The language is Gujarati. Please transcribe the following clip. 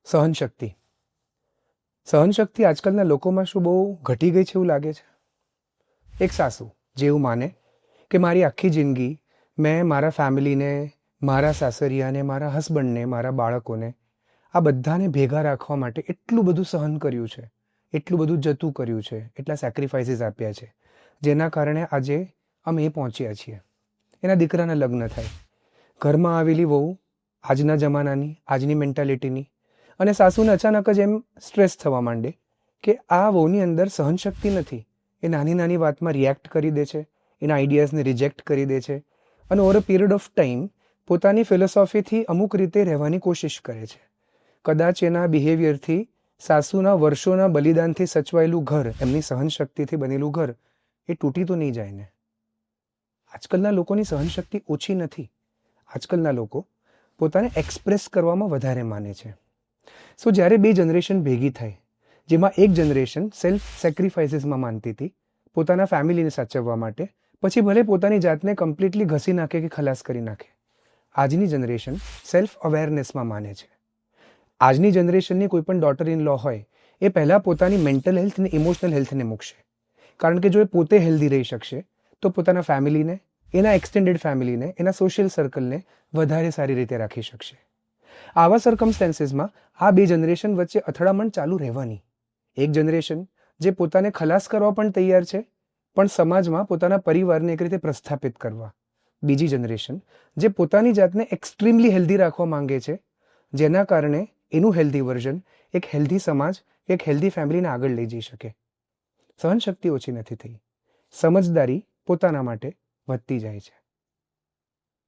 સહનશક્તિ સહનશક્તિ આજકાલના લોકોમાં શું બહુ ઘટી ગઈ છે એવું લાગે છે. એક સાસુ જે એવું માને કે મારી આખી જિંદગી મેં મારા ફેમિલીને, મારા સાસરિયાને, મારા હસબન્ડને, મારા બાળકોને આ બધાને ભેગા રાખવા માટે એટલું બધું સહન કર્યું છે, એટલું બધું જતું કર્યું છે, એટલા સેક્રિફાઇસીસ આપ્યા છે, જેના કારણે આજે અમે પહોંચ્યા છીએ. એના દીકરાના લગ્ન થાય, ઘરમાં આવેલી વહુ આજના જમાનાની, આજની મેન્ટાલિટીની, અને સાસુને અચાનક જ એમ સ્ટ્રેસ થવા માંડે કે આ વહુની અંદર સહનશક્તિ નથી. એ નાની નાની વાતમાં રિએક્ટ કરી દે છે, એના આઈડિયાઝને રિજેક્ટ કરી દે છે અને over a period of time પોતાની ફિલોસોફીથી અમુક રીતે રહેવાની કોશિશ કરે છે. કદાચ એના બિહેવિયરથી સાસુના વર્ષોના બલિદાનથી સચવાયેલું ઘર, એમની સહનશક્તિથી બનેલું ઘર એ તૂટી તો નહીં જાય ને. આજકાલના લોકોની સહનશક્તિ ઓછી નથી. આજકાલના લોકો પોતાને એક્સપ્રેસ કરવામાં વધારે માને છે. સો જ્યારે બે જનરેશન ભેગી થાય, જેમાં એક જનરેશન સેલ્ફ સેક્રિફાઇસીસમાં માનતી હતી પોતાના ફેમિલીને સાચવવા માટે, પછી ભલે પોતાની જાતને કમ્પ્લીટલી ઘસી નાખે કે ખલાસ કરી નાખે, આજની જનરેશન સેલ્ફ અવેરનેસમાં માને છે. આજની જનરેશનની કોઈ પણ ડોટર ઇન લો હોય એ પહેલાં પોતાની મેન્ટલ હેલ્થ અને ઇમોશનલ હેલ્થને મૂકશે. કારણ કે જો એ પોતે હેલ્ધી રહી શકશે તો પોતાના ફેમિલીને, એના એક્સટેન્ડેડ ફેમિલીને, એના સોશિયલ સર્કલને વધારે સારી રીતે રાખી શકશે. આવા સર્કમસ્ટેન્સીસમાં આ બે જનરેશન વચ્ચે અથડામણ ચાલુ રહેવાની. એક જનરેશન જે પોતાને ખલાસ કરવા પણ તૈયાર છે, પણ સમાજમાં પોતાના પરિવારને એક રીતે પ્રસ્થાપિત કરવા. બીજી જનરેશન જે પોતાની જાતને એક્સ્ટ્રીમલી હેલ્ધી રાખવા માંગે છે, જેના કારણે એનું હેલ્ધી વર્ઝન એક હેલ્ધી સમાજ, એક હેલ્ધી ફેમિલીને આગળ લઈ જઈ શકે. સહનશક્તિ ઓછી નથી થઈ, સમજદારી પોતાના માટે વધતી જાય છે.